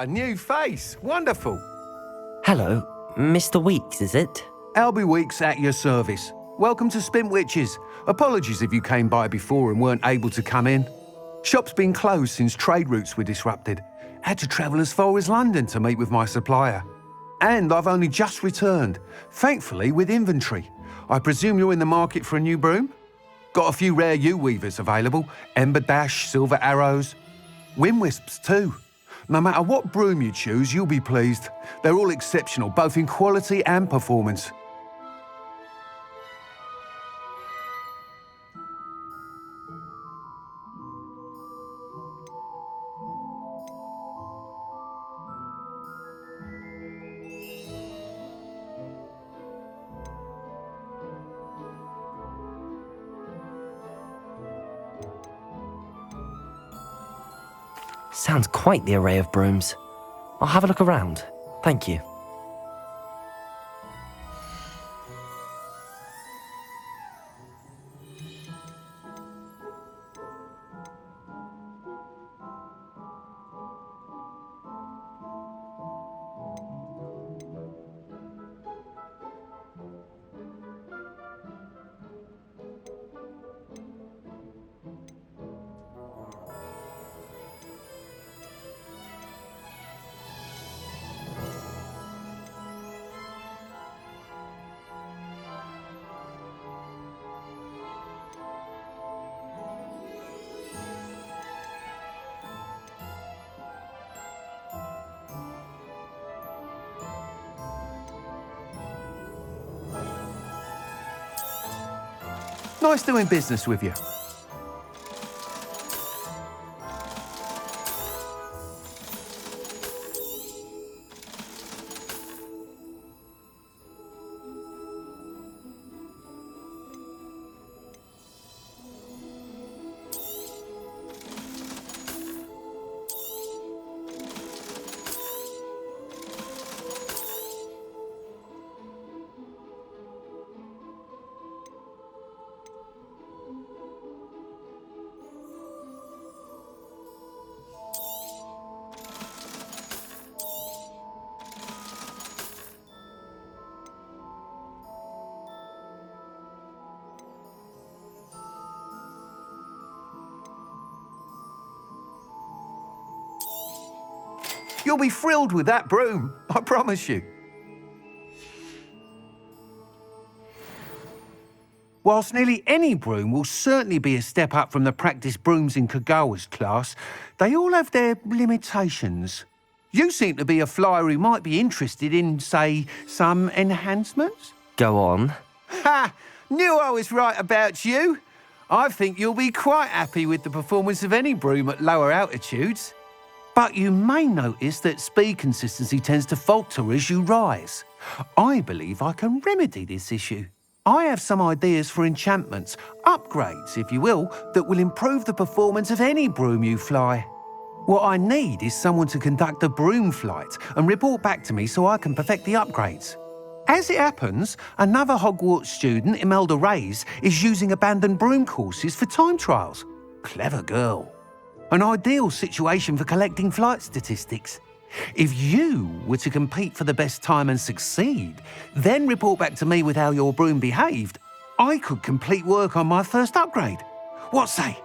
New face. Wonderful. Hello, Mr. Weeks, is it? Albie Weeks at your service. Welcome to Spintwitches. Apologies if you came by before and weren't able to come in. Shop's been closed since trade routes were disrupted. Had to travel as far as London to meet with my supplier. And I've only just returned, thankfully with inventory. I presume you're in the market for a new broom? Got a few rare U-weavers available, Ember Dash, Silver Arrows. Wind Wisps too. No matter what broom you choose, you'll be pleased. They're all exceptional, both in quality and performance. Sounds quite the array of brooms. I'll have a look around. Thank you. Nice doing business with you. You'll be thrilled with that broom, I promise you. Whilst nearly any broom will certainly be a step up from the practice brooms in Kagawa's class, they all have their limitations. You seem to be a flyer who might be interested in, say, some enhancements? Go on. Ha! Knew I was right about you. I think you'll be quite happy with the performance of any broom at lower altitudes. But you may notice that speed consistency tends to falter as you rise. I believe I can remedy this issue. I have some ideas for enchantments, upgrades, if you will, that will improve the performance of any broom you fly. What I need is someone to conduct a broom flight and report back to me so I can perfect the upgrades. As it happens, another Hogwarts student, Imelda Reyes, is using abandoned broom courses for time trials. Clever girl. An ideal situation for collecting flight statistics. If you were to compete for the best time and succeed, then report back to me with how your broom behaved, I could complete work on my first upgrade. What say?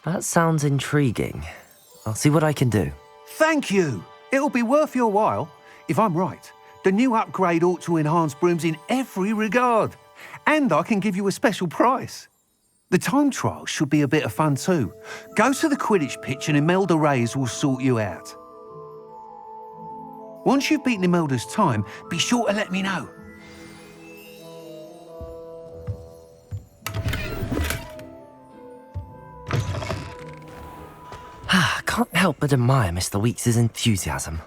That sounds intriguing. I'll see what I can do. Thank you. It'll be worth your while. If I'm right, the new upgrade ought to enhance brooms in every regard. And I can give you a special price. The time trial should be a bit of fun too. Go to the Quidditch pitch and Imelda Reyes will sort you out. Once you've beaten Imelda's time, be sure to let me know. I can't help but admire Mr. Weeks' enthusiasm.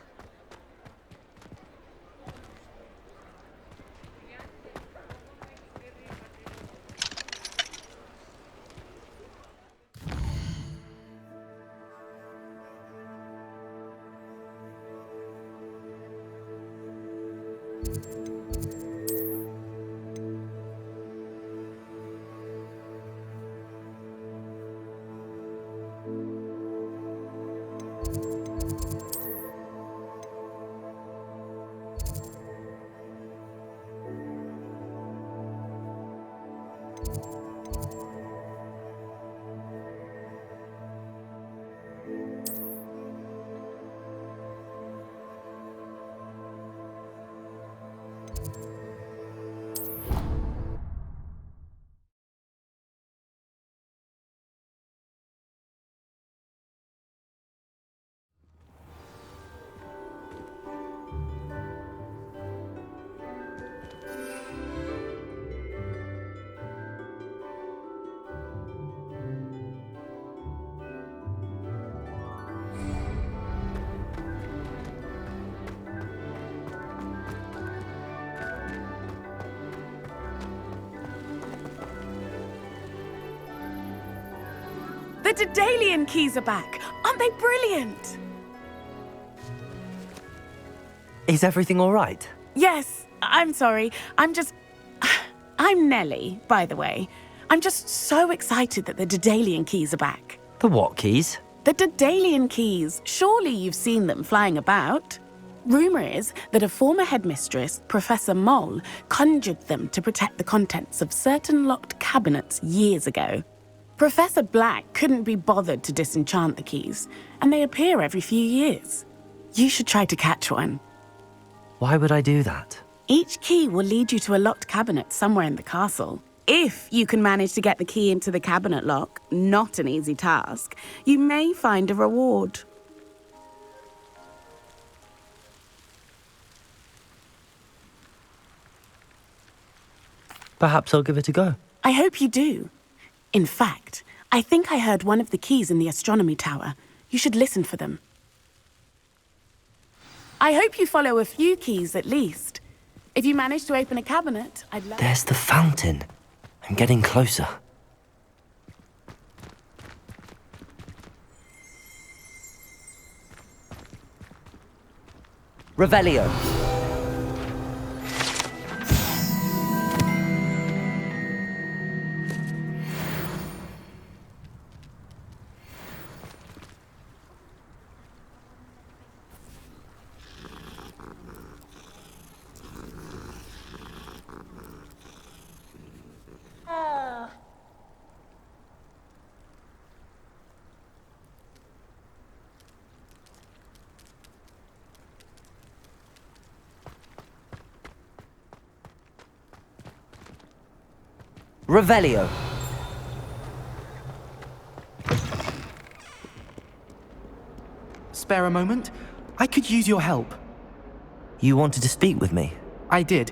The Daedalian keys are back. Aren't they brilliant? Is everything all right? Yes, I'm sorry. I'm Nellie, by the way. I'm just so excited that the Daedalian keys are back. The what keys? The Daedalian keys. Surely you've seen them flying about. Rumour is that a former headmistress, Professor Moll, conjured them to protect the contents of certain locked cabinets years ago. Professor Black couldn't be bothered to disenchant the keys, and they appear every few years. You should try to catch one. Why would I do that? Each key will lead you to a locked cabinet somewhere in the castle. If you can manage to get the key into the cabinet lock, not an easy task, you may find a reward. Perhaps I'll give it a go. I hope you do. In fact, I think I heard one of the keys in the astronomy tower. You should listen for them. I hope you follow a few keys at least. If you manage to open a cabinet, I'd love... There's the fountain. I'm getting closer. Revelio. Revelio. Spare a moment? I could use your help. You wanted to speak with me? I did.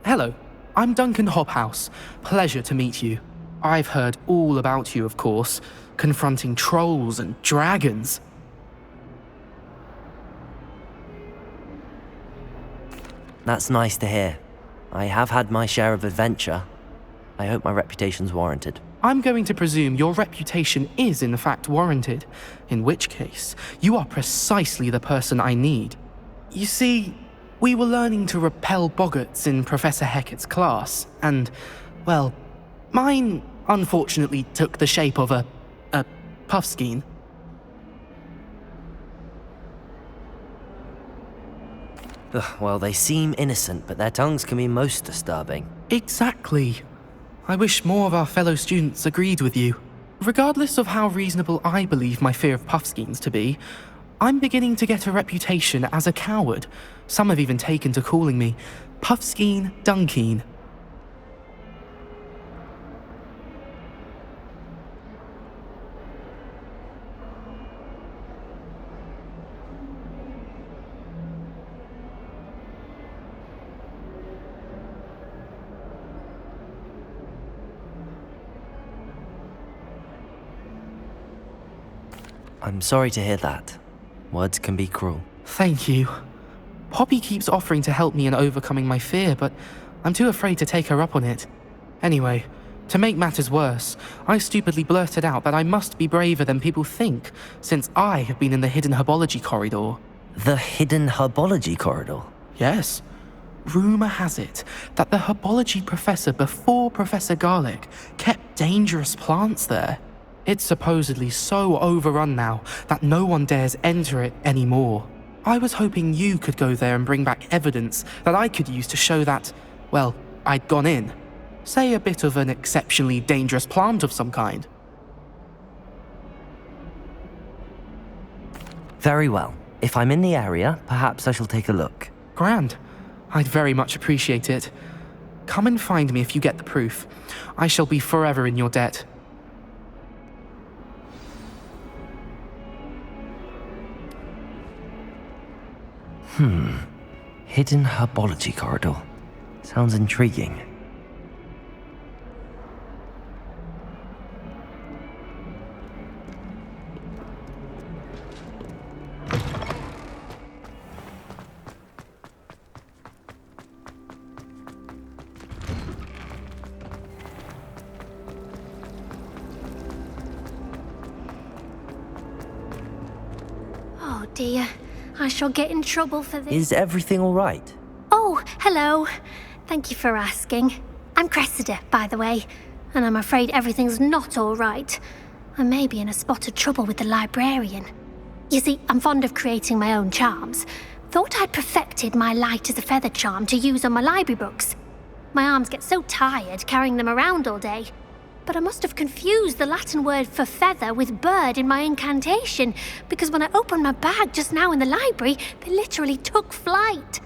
Hello, I'm Duncan Hobhouse. Pleasure to meet you. I've heard all about you, of course, confronting trolls and dragons. That's nice to hear. I have had my share of adventure. I hope my reputation's warranted. I'm going to presume your reputation is in fact warranted, in which case, you are precisely the person I need. You see, we were learning to repel boggarts in Professor Hecat's class, and, well, mine unfortunately took the shape of a puffskein. Well, they seem innocent, but their tongues can be most disturbing. Exactly. I wish more of our fellow students agreed with you. Regardless of how reasonable I believe my fear of Puffskeins to be, I'm beginning to get a reputation as a coward. Some have even taken to calling me Puffskeen Dunkeen. I'm sorry to hear that. Words can be cruel. Thank you. Poppy keeps offering to help me in overcoming my fear, but I'm too afraid to take her up on it. Anyway, to make matters worse, I stupidly blurted out that I must be braver than people think, since I have been in the hidden herbology corridor. The hidden herbology corridor? Yes. Rumour has it that the herbology professor before Professor Garlic kept dangerous plants there. It's supposedly so overrun now that no one dares enter it anymore. I was hoping you could go there and bring back evidence that I could use to show that, well, I'd gone in. Say a bit of an exceptionally dangerous plant of some kind. Very well. If I'm in the area, perhaps I shall take a look. Grand. I'd very much appreciate it. Come and find me if you get the proof. I shall be forever in your debt. Hidden herbology corridor. Sounds intriguing. Oh dear, I shall get in trouble for this. Is everything all right? Oh, hello. Thank you for asking. I'm Cressida, by the way, and I'm afraid everything's not all right. I may be in a spot of trouble with the librarian. You see, I'm fond of creating my own charms. Thought I'd perfected my light as a feather charm to use on my library books. My arms get so tired carrying them around all day. But I must have confused the Latin word for feather with bird in my incantation, because when I opened my bag just now in the library, they literally took flight.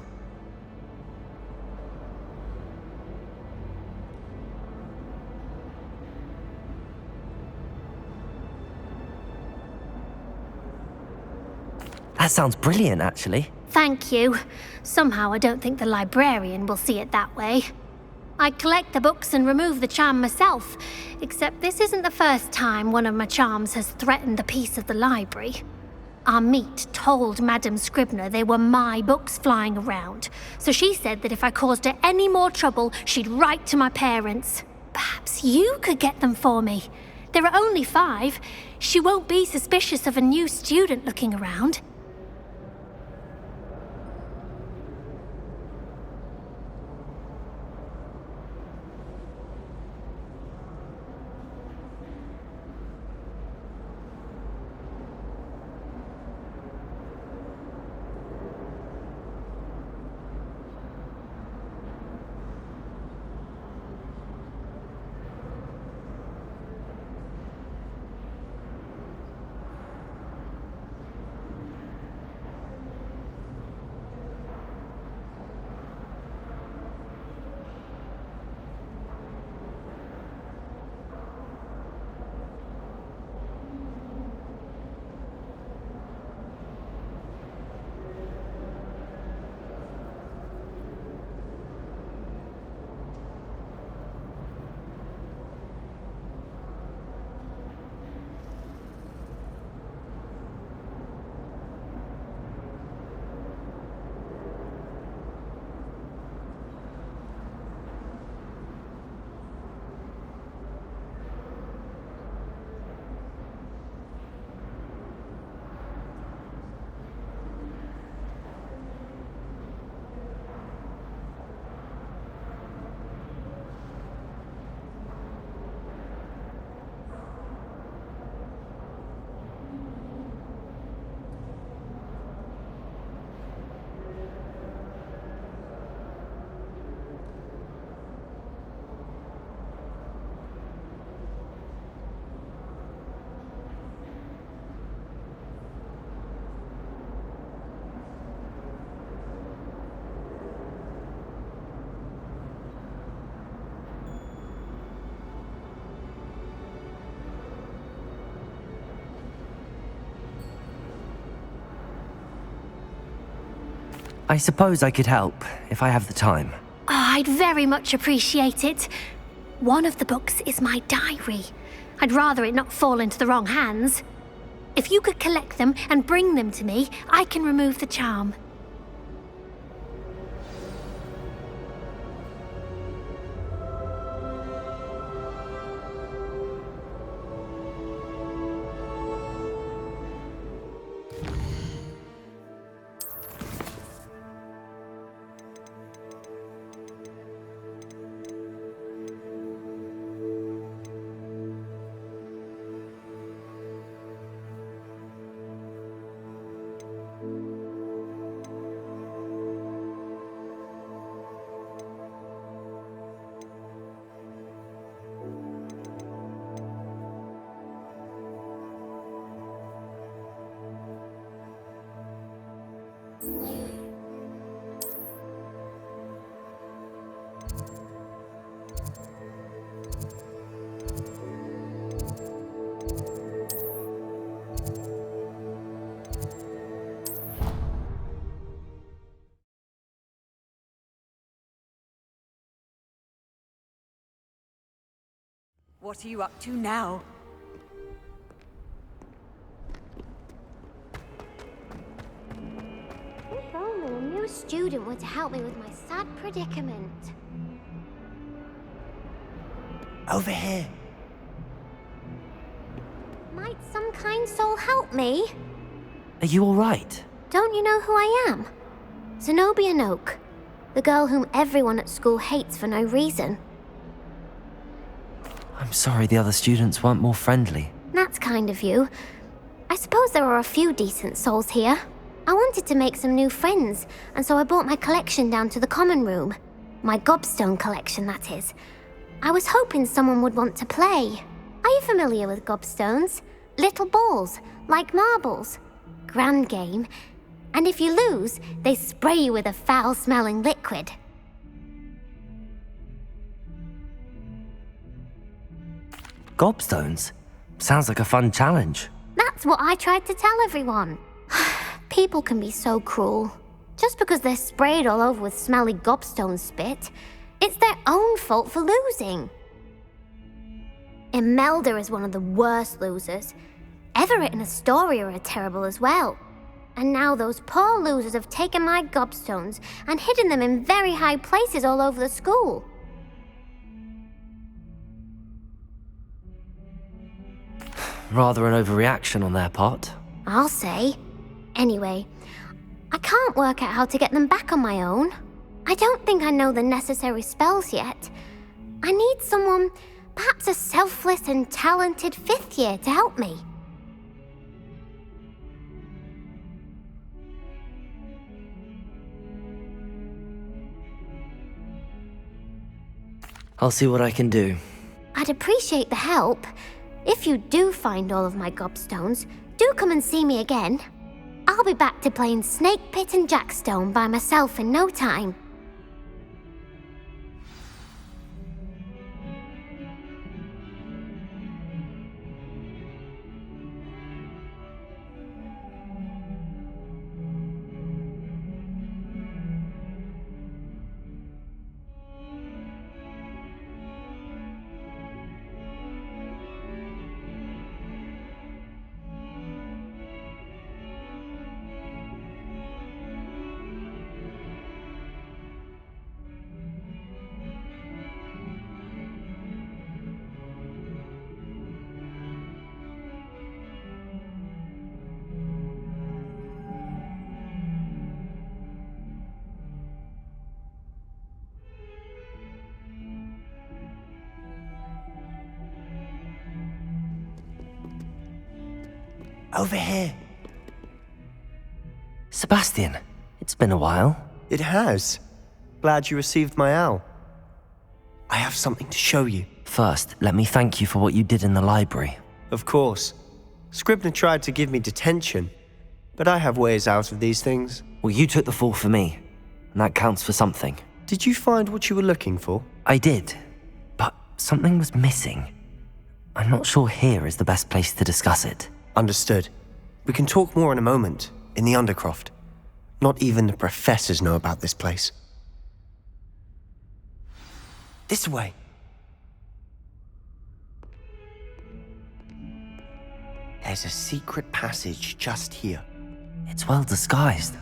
That sounds brilliant, actually. Thank you. Somehow I don't think the librarian will see it that way. I collect the books and remove the charm myself, except this isn't the first time one of my charms has threatened the peace of the library. Our meet told Madame Scribner they were my books flying around, so she said that if I caused her any more trouble, she'd write to my parents. Perhaps you could get them for me. There are only 5. She won't be suspicious of a new student looking around. I suppose I could help, if I have the time. Oh, I'd very much appreciate it. One of the books is my diary. I'd rather it not fall into the wrong hands. If you could collect them and bring them to me, I can remove the charm. What are you up to now? If only a new student were to help me with my sad predicament. Over here. Might some kind soul help me? Are you all right? Don't you know who I am? Zenobia Noak, the girl whom everyone at school hates for no reason. I'm sorry the other students weren't more friendly. That's kind of you. I suppose there are a few decent souls here. I wanted to make some new friends, and so I brought my collection down to the common room. My gobstone collection, that is. I was hoping someone would want to play. Are you familiar with gobstones? Little balls, like marbles. Grand game. And if you lose, they spray you with a foul-smelling liquid. Gobstones? Sounds like a fun challenge. That's what I tried to tell everyone. People can be so cruel. Just because they're sprayed all over with smelly gobstone spit, it's their own fault for losing. Imelda is one of the worst losers. Everett and Astoria are terrible as well. And now those poor losers have taken my gobstones and hidden them in very high places all over the school. Rather an overreaction on their part. I'll say. Anyway, I can't work out how to get them back on my own. I don't think I know the necessary spells yet. I need someone, perhaps a selfless and talented fifth year to help me. I'll see what I can do. I'd appreciate the help. If you do find all of my gobstones, do come and see me again. I'll be back to playing Snake Pit and Jackstone by myself in no time. Over here. Sebastian, it's been a while. It has. Glad you received my owl. I have something to show you. First, let me thank you for what you did in the library. Of course. Scribner tried to give me detention, but I have ways out of these things. Well, you took the fall for me, and that counts for something. Did you find what you were looking for? I did, but something was missing. I'm not sure here is the best place to discuss it. Understood. We can talk more in a moment, in the Undercroft. Not even the professors know about this place. This way. There's a secret passage just here. It's well disguised.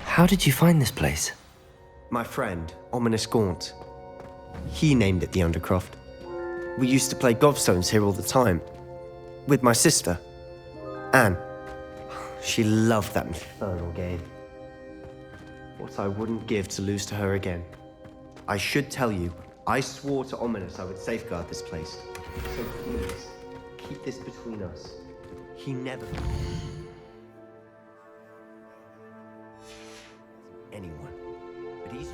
How did you find this place? My friend, Ominous Gaunt. He named it the Undercroft. We used to play gobstones here all the time. With my sister, Anne. She loved that infernal game. What I wouldn't give to lose to her again. I should tell you, I swore to Ominous I would safeguard this place. So please, keep this between us. He never... anyone. But he's...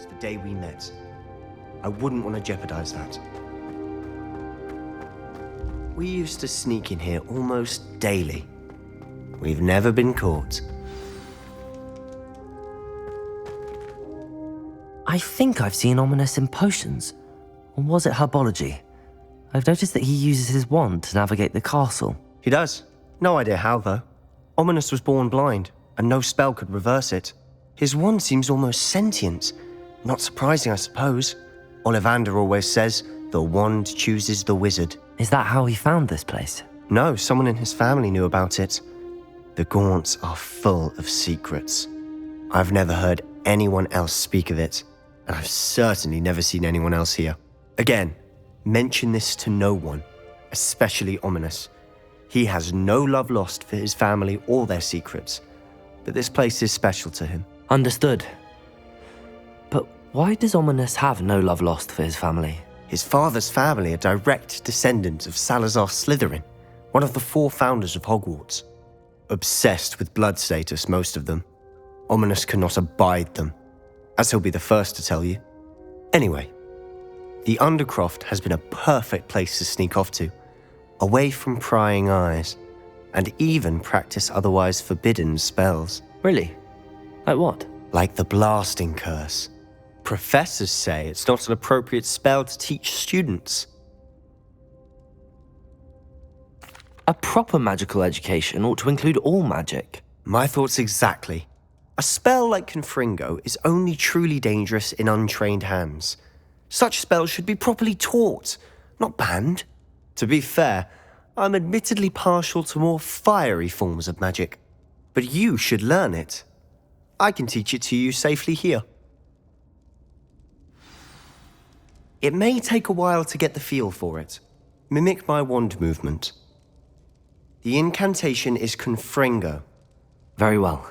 the day we met. I wouldn't want to jeopardize that. We used to sneak in here almost daily. We've never been caught. I think I've seen Ominous in potions. Or was it herbology? I've noticed that he uses his wand to navigate the castle. He does. No idea how, though. Ominous was born blind, and no spell could reverse it. His wand seems almost sentient. Not surprising, I suppose. Ollivander always says, the wand chooses the wizard. Is that how he found this place? No, someone in his family knew about it. The Gaunts are full of secrets. I've never heard anyone else speak of it, and I've certainly never seen anyone else here. Again, mention this to no one, especially Ominous. He has no love lost for his family or their secrets, but this place is special to him. Understood. But why does Ominous have no love lost for his family? His father's family are direct descendants of Salazar Slytherin, one of the 4 founders of Hogwarts. Obsessed with blood status, most of them. Ominous cannot abide them, as he'll be the first to tell you. Anyway, the Undercroft has been a perfect place to sneak off to, away from prying eyes, and even practice otherwise forbidden spells. Really? Like what? Like the blasting curse. Professors say it's not an appropriate spell to teach students. A proper magical education ought to include all magic. My thoughts exactly. A spell like Confringo is only truly dangerous in untrained hands. Such spells should be properly taught, not banned. To be fair, I'm admittedly partial to more fiery forms of magic. But you should learn it. I can teach it to you safely here. It may take a while to get the feel for it. Mimic my wand movement. The incantation is Confringo. Very well.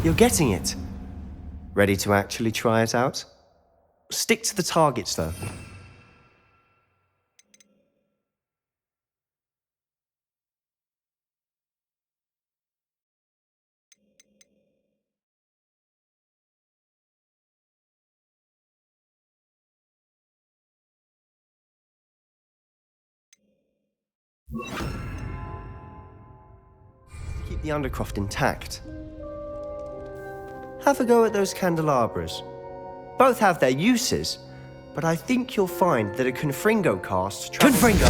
You're getting it. Ready to actually try it out? Stick to the targets, though. Keep the Undercroft intact. Have a go at those candelabras. Both have their uses, but I think you'll find that a Confringo cast... Confringo!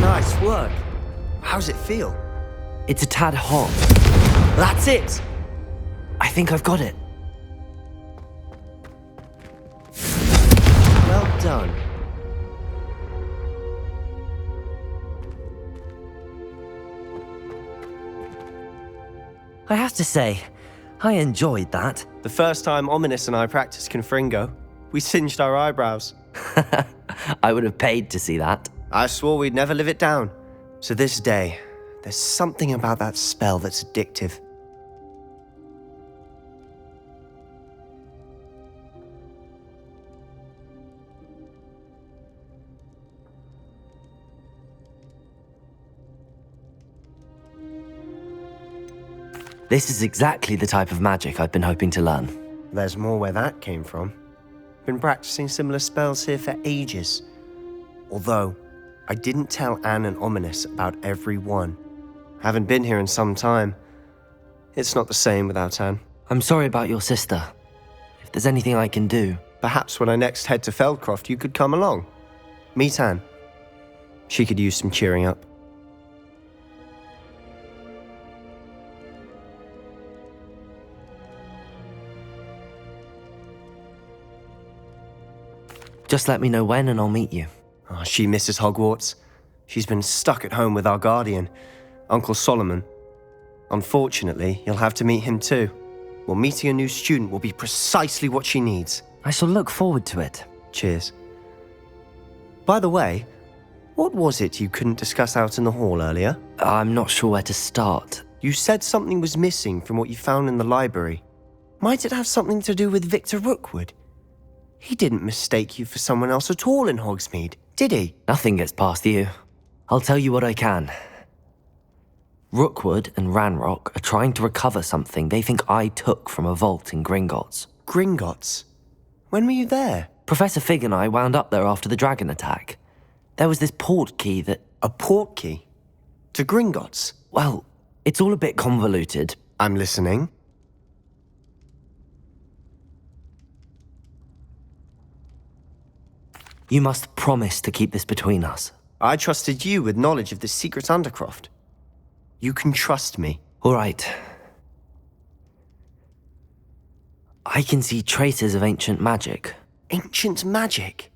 Nice work. How's it feel? It's a tad hot. That's it! I think I've got it. Well done. I have to say, I enjoyed that. The first time Ominous and I practiced Confringo, we singed our eyebrows. I would have paid to see that. I swore we'd never live it down. To this day, there's something about that spell that's addictive. This is exactly the type of magic I've been hoping to learn. There's more where that came from. Been practicing similar spells here for ages. Although, I didn't tell Anne and Ominous about every one. Haven't been here in some time. It's not the same without Anne. I'm sorry about your sister. If there's anything I can do... Perhaps when I next head to Feldcroft, you could come along. Meet Anne. She could use some cheering up. Just let me know when and I'll meet you. Oh, she misses Hogwarts. She's been stuck at home with our guardian, Uncle Solomon. Unfortunately, you'll have to meet him too. Well, meeting a new student will be precisely what she needs. I shall look forward to it. Cheers. By the way, what was it you couldn't discuss out in the hall earlier? I'm not sure where to start. You said something was missing from what you found in the library. Might it have something to do with Victor Rookwood? He didn't mistake you for someone else at all in Hogsmeade, did he? Nothing gets past you. I'll tell you what I can. Rookwood and Ranrock are trying to recover something they think I took from a vault in Gringotts. Gringotts? When were you there? Professor Fig and I wound up there after the dragon attack. There was this port key that... A port key? To Gringotts? Well, it's all a bit convoluted. I'm listening. You must promise to keep this between us. I trusted you with knowledge of the secret Undercroft. You can trust me. All right. I can see traces of ancient magic. Ancient magic?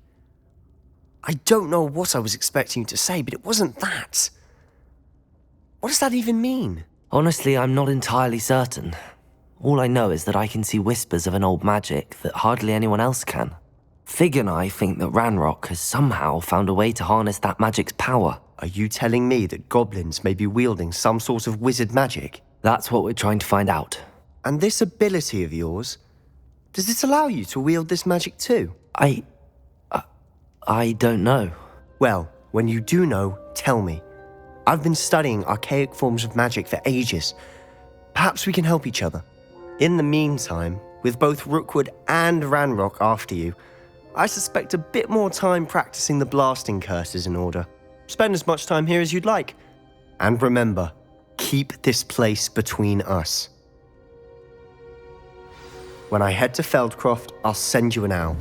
I don't know what I was expecting you to say, but it wasn't that. What does that even mean? Honestly, I'm not entirely certain. All I know is that I can see whispers of an old magic that hardly anyone else can. Fig and I think that Ranrock has somehow found a way to harness that magic's power. Are you telling me that goblins may be wielding some sort of wizard magic? That's what we're trying to find out. And this ability of yours, does it allow you to wield this magic too? I don't know. Well, when you do know, tell me. I've been studying archaic forms of magic for ages. Perhaps we can help each other. In the meantime, with both Rookwood and Ranrock after you, I suspect a bit more time practicing the blasting curse is in order. Spend as much time here as you'd like. And remember, keep this place between us. When I head to Feldcroft, I'll send you an owl.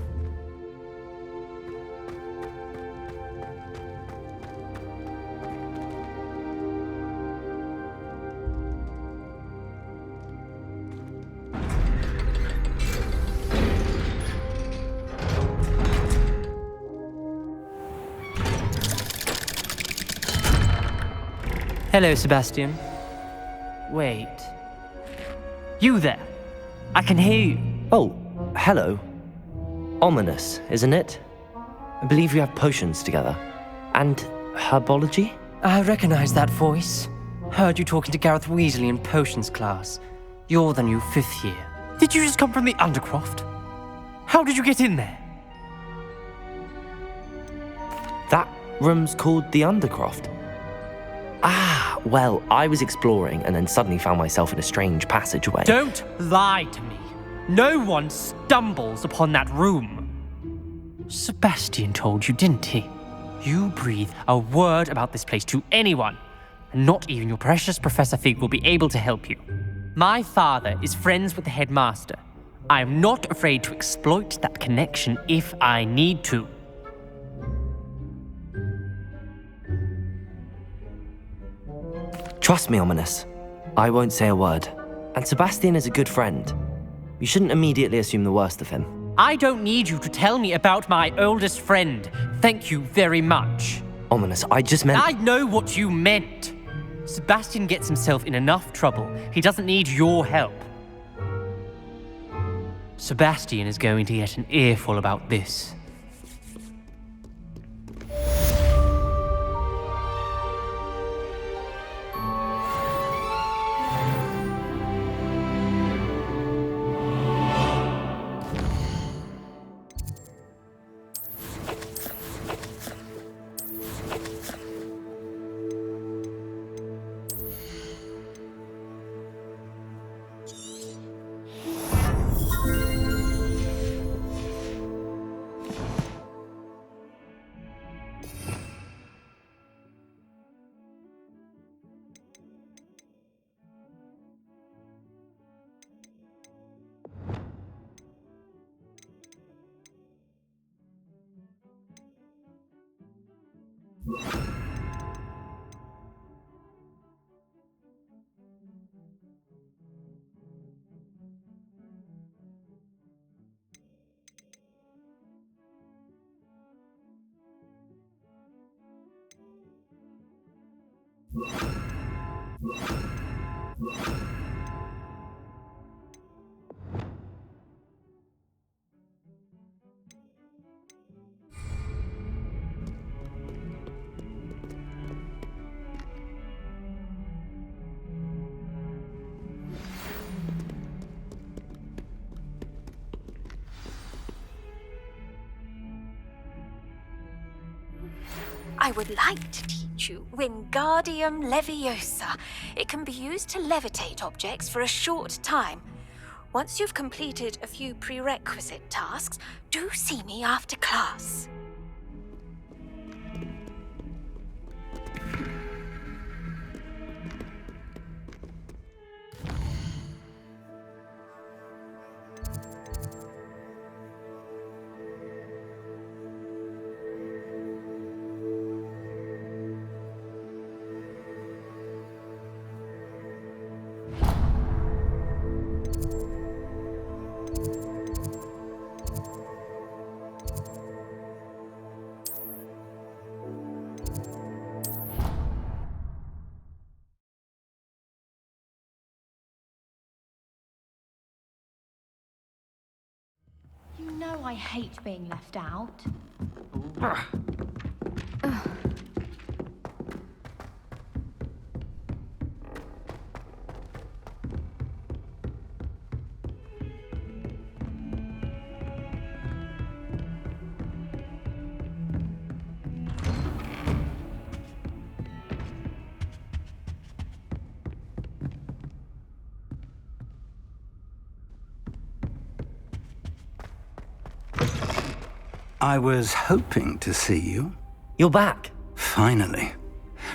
Hello, Sebastian. Wait. You there? I can hear you. Oh, hello. Ominous, isn't it? I believe we have potions together. And herbology? I recognize that voice. Heard you talking to Gareth Weasley in potions class. You're the new 5th year. Did you just come from the Undercroft? How did you get in there? That room's called the Undercroft. Ah, well, I was exploring and then suddenly found myself in a strange passageway. Don't lie to me. No one stumbles upon that room. Sebastian told you, didn't he? You breathe a word about this place to anyone, and not even your precious Professor Fig will be able to help you. My father is friends with the headmaster. I am not afraid to exploit that connection if I need to. Trust me, Ominous. I won't say a word. And Sebastian is a good friend. You shouldn't immediately assume the worst of him. I don't need you to tell me about my oldest friend. Thank you very much. Ominous, I just meant... I know what you meant. Sebastian gets himself in enough trouble. He doesn't need your help. Sebastian is going to get an earful about this. I would like to teach you Wingardium Leviosa. It can be used to levitate objects for a short time. Once you've completed a few prerequisite tasks, do see me after class. You know I hate being left out. I was hoping to see you. You're back. Finally.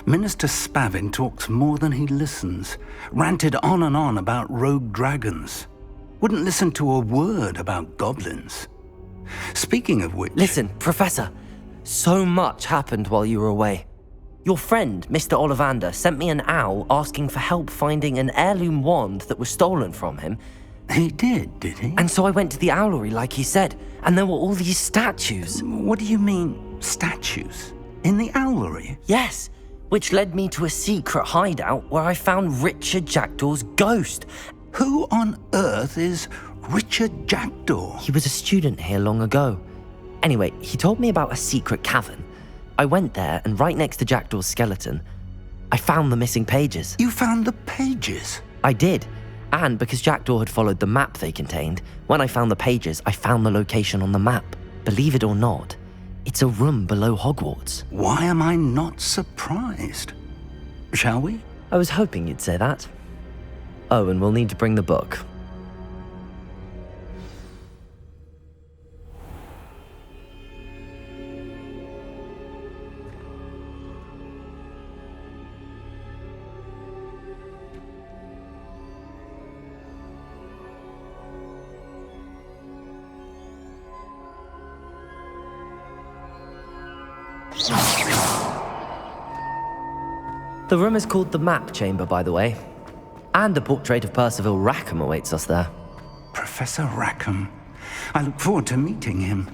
Minister Spavin talks more than he listens. Ranted on and on about rogue dragons. Wouldn't listen to a word about goblins. Speaking of which... Listen, Professor. So much happened while you were away. Your friend, Mr. Ollivander, sent me an owl asking for help finding an heirloom wand that was stolen from him. He did he? And so I went to the owlery like he said, and there were all these statues. What do you mean, statues? In the owlery? Yes, which led me to a secret hideout where I found Richard Jackdaw's ghost. Who on earth is Richard Jackdaw? He was a student here long ago. Anyway, he told me about a secret cavern. I went there, and right next to Jackdaw's skeleton, I found the missing pages. You found the pages? I did. And because Jackdaw had followed the map they contained, when I found the pages, I found the location on the map. Believe it or not, it's a room below Hogwarts. Why am I not surprised? Shall we? I was hoping you'd say that. Oh, and we'll need to bring the book. The room is called the Map Chamber, by the way. And a portrait of Percival Rackham awaits us there. Professor Rackham. I look forward to meeting him.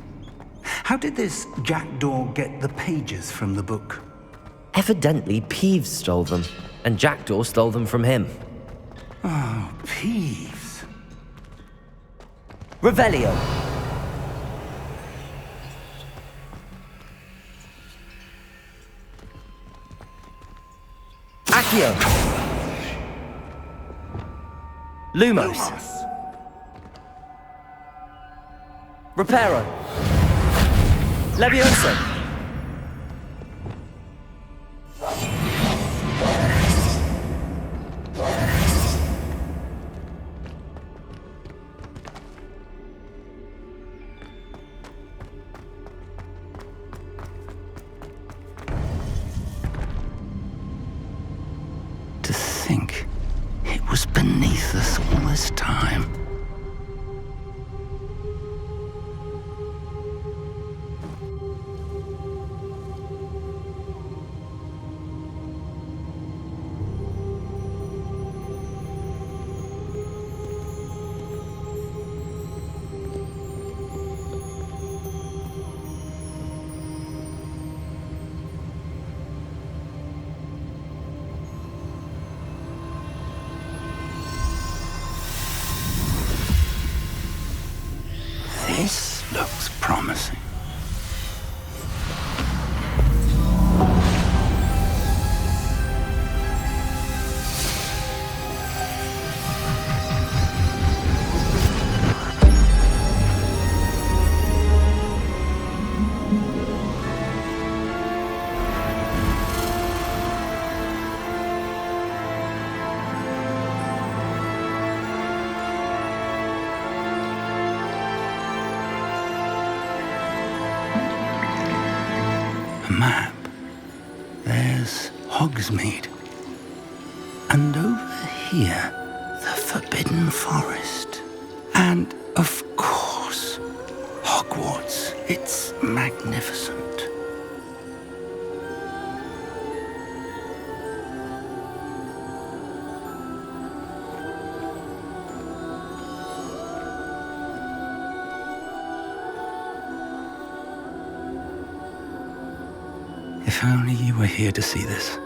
How did this Jackdaw get the pages from the book? Evidently, Peeves stole them, and Jackdaw stole them from him. Oh, Peeves. Revelio. Accio. Lumos. Reparo. Levioso. To think it was beneath us all this time. This looks promising. A map. There's Hogsmeade. And over here, the Forbidden Forest. And, of course, Hogwarts. It's magnificent. If only you were here to see this.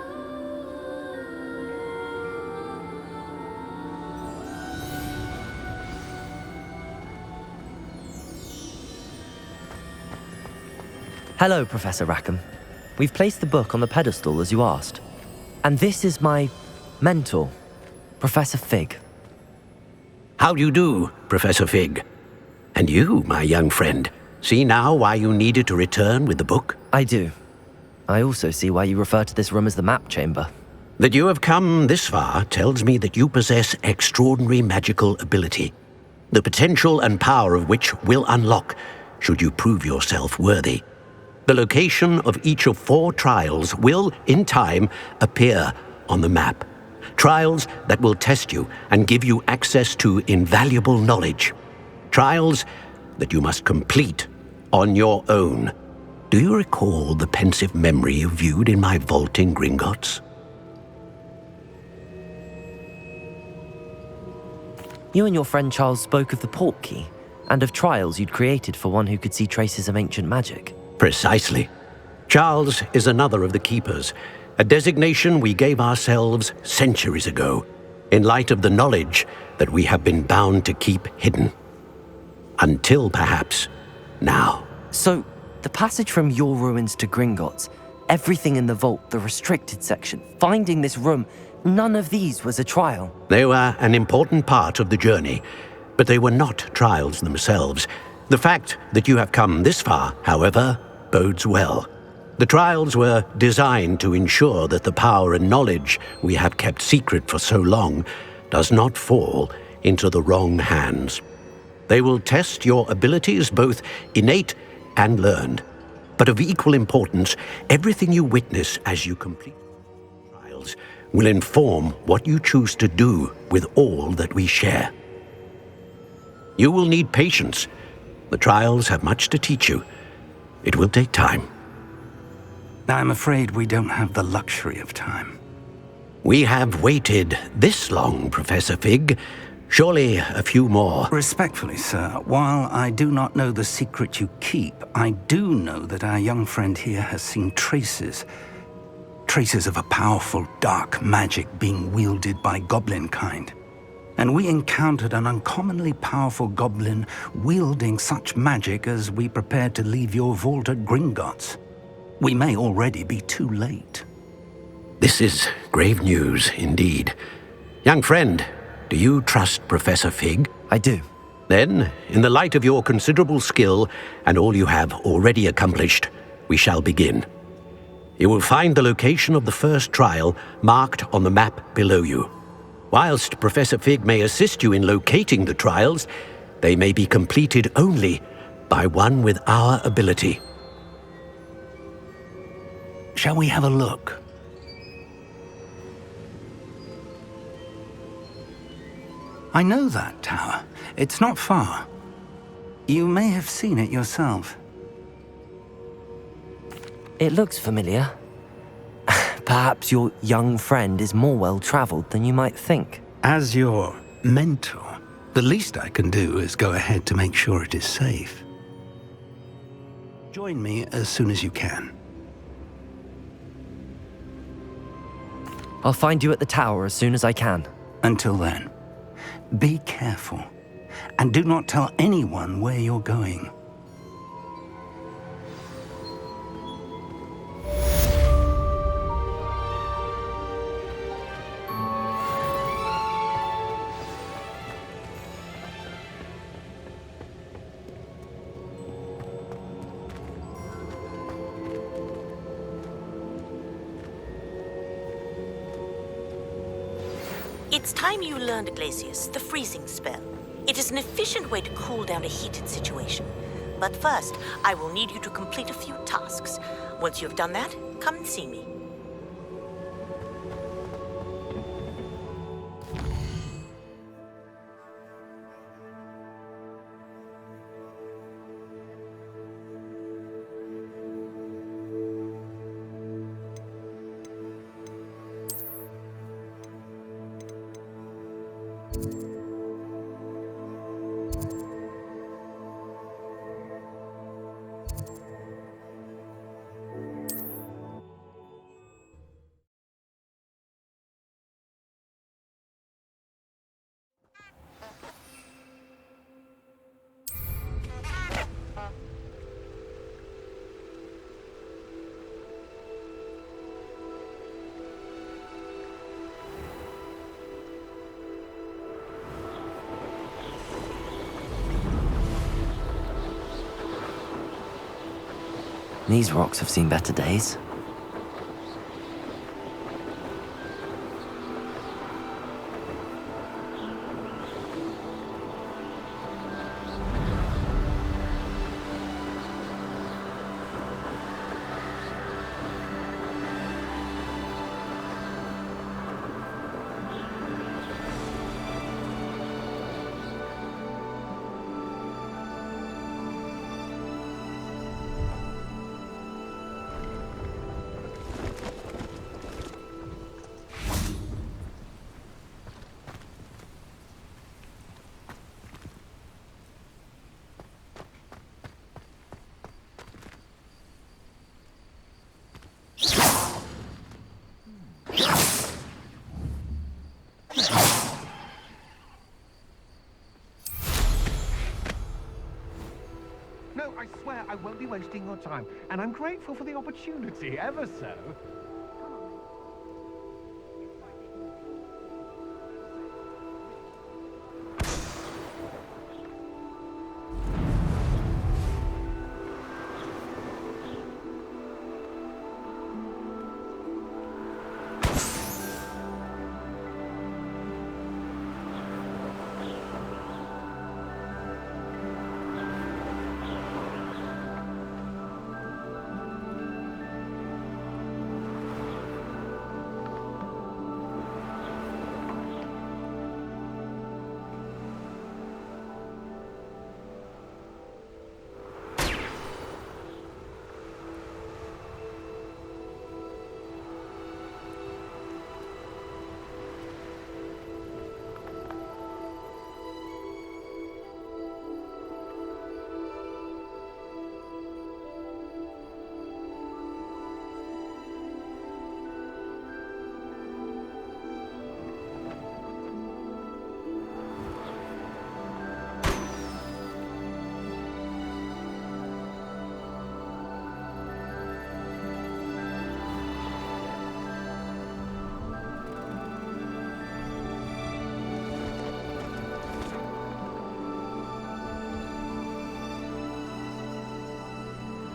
Hello, Professor Rackham. We've placed the book on the pedestal as you asked. And this is my mentor, Professor Fig. How do you do, Professor Fig? And you, my young friend, see now why you needed to return with the book? I do. I also see why you refer to this room as the Map Chamber. That you have come this far tells me that you possess extraordinary magical ability, the potential and power of which will unlock should you prove yourself worthy. The location of each of 4 trials will, in time, appear on the map. Trials that will test you and give you access to invaluable knowledge. Trials that you must complete on your own. Do you recall the pensive memory you viewed in my vault in Gringotts? You and your friend Charles spoke of the port key, and of trials you'd created for one who could see traces of ancient magic. Precisely. Charles is another of the Keepers, a designation we gave ourselves centuries ago, in light of the knowledge that we have been bound to keep hidden. Until, perhaps, now. So, the passage from your ruins to Gringotts, everything in the vault, the restricted section, finding this room, none of these was a trial. They were an important part of the journey, but they were not trials themselves. The fact that you have come this far, however, bodes well. The trials were designed to ensure that the power and knowledge we have kept secret for so long does not fall into the wrong hands. They will test your abilities, both innate and learned. But of equal importance, everything you witness as you complete trials will inform what you choose to do with all that we share. You will need patience. The trials have much to teach you. It will take time. I'm afraid we don't have the luxury of time. We have waited this long, Professor Fig. Surely a few more. Respectfully, sir, while I do not know the secret you keep, I do know that our young friend here has seen traces of a powerful dark magic being wielded by goblin kind. And we encountered an uncommonly powerful goblin wielding such magic as we prepared to leave your vault at Gringotts. We may already be too late. This is grave news indeed. Young friend, do you trust Professor Fig? I do. Then, in the light of your considerable skill and all you have already accomplished, we shall begin. You will find the location of the first trial marked on the map below you. Whilst Professor Fig may assist you in locating the trials, they may be completed only by one with our ability. Shall we have a look? I know that tower. It's not far. You may have seen it yourself. It looks familiar. Perhaps your young friend is more well-traveled than you might think. As your mentor, the least I can do is go ahead to make sure it is safe. Join me as soon as you can. I'll find you at the tower as soon as I can. Until then, be careful, and do not tell anyone where you're going. It's time you learned, Glacius, the freezing spell. It is an efficient way to cool down a heated situation. But first, I will need you to complete a few tasks. Once you have done that, come and see me. These rocks have seen better days. I swear I won't be wasting your time, and I'm grateful for the opportunity, ever so.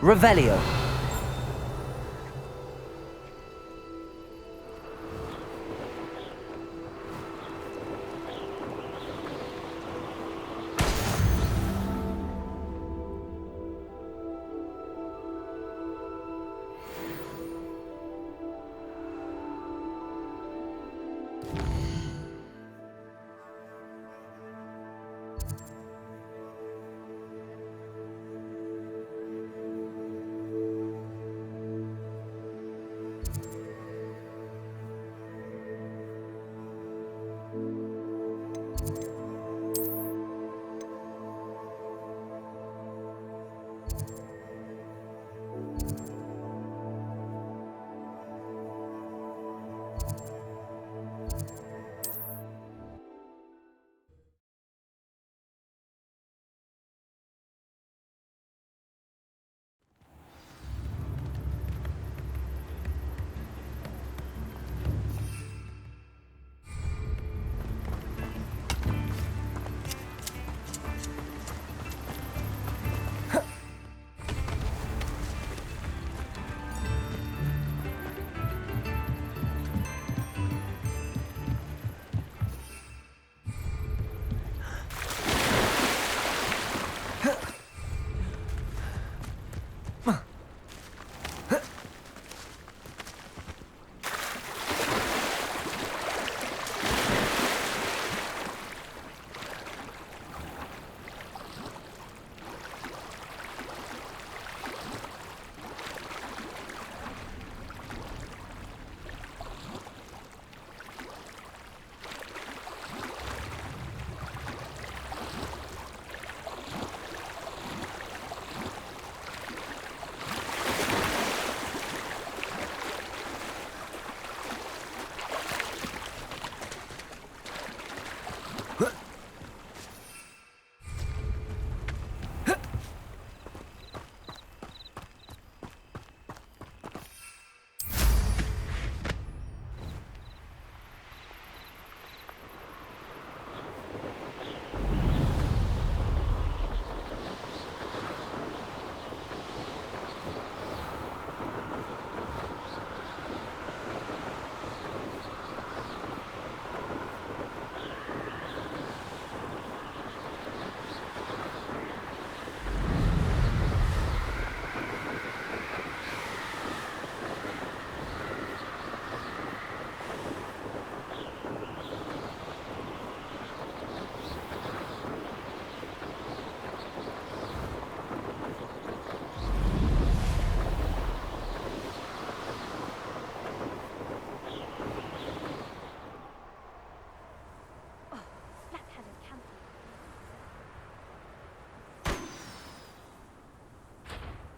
Revelio.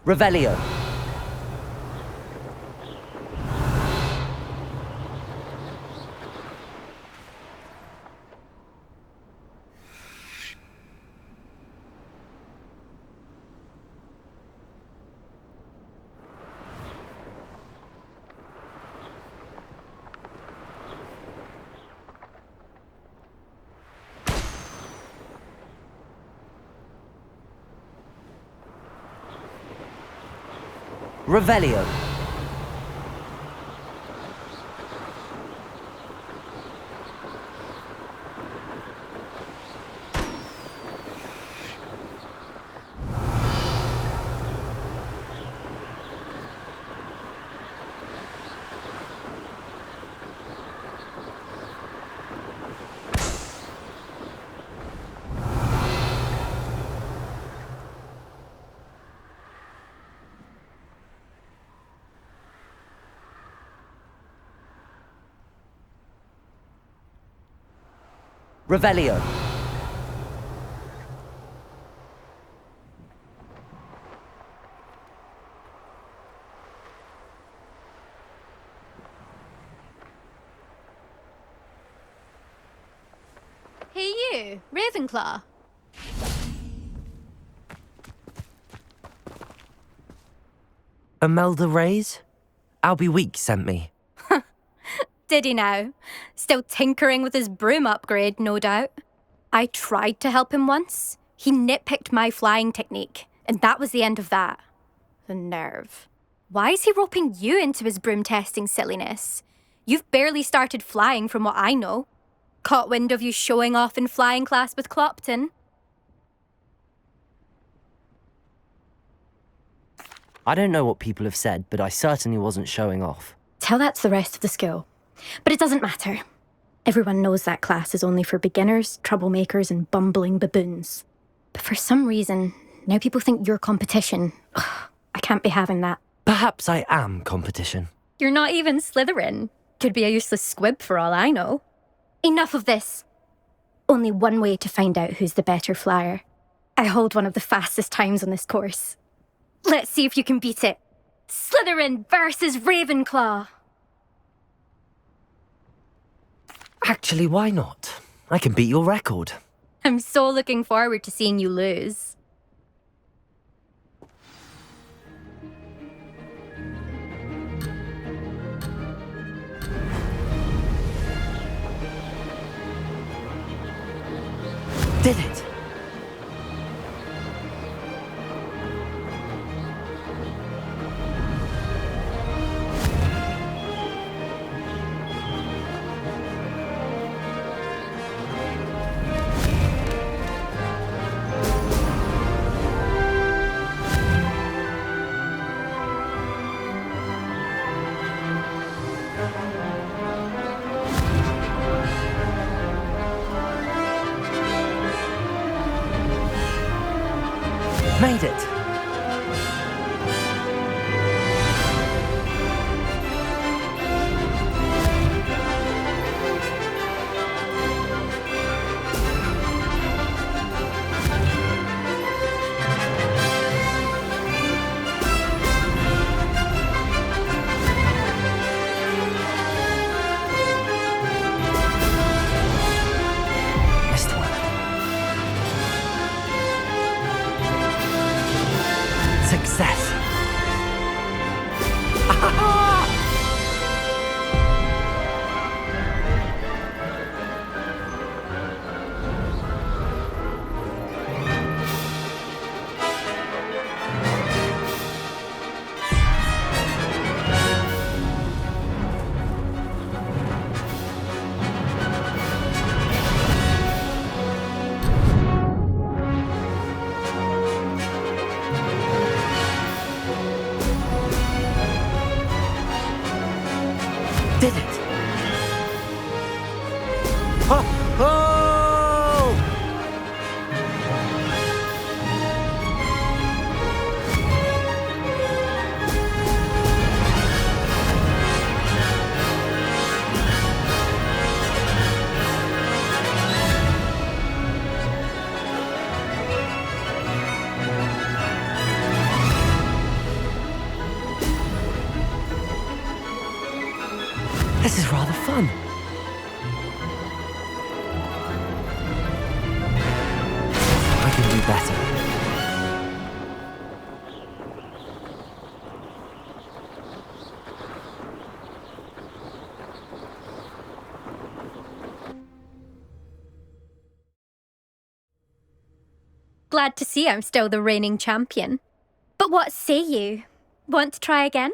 Revelio. Revelio. Revelio. Hey you, Ravenclaw. Imelda Reyes? Albie Weeks sent me. Did he now? Still tinkering with his broom upgrade, no doubt. I tried to help him once. He nitpicked my flying technique, and that was the end of that. The nerve. Why is he roping you into his broom testing silliness? You've barely started flying from what I know. Caught wind of you showing off in flying class with Clopton. I don't know what people have said, but I certainly wasn't showing off. Tell that to the rest of the school. But it doesn't matter. Everyone knows that class is only for beginners, troublemakers, and bumbling baboons. But for some reason, now people think you're competition. Ugh, I can't be having that. Perhaps I am competition. You're not even Slytherin. Could be a useless squib for all I know. Enough of this. Only one way to find out who's the better flyer. I hold one of the fastest times on this course. Let's see if you can beat it. Slytherin versus Ravenclaw. Actually, why not? I can beat your record. I'm so looking forward to seeing you lose. Did it! Made it! Missed one. Success! Did it! Oh! Oh! This is rather fun. I can do better. Glad to see I'm still the reigning champion. But what say you? Want to try again?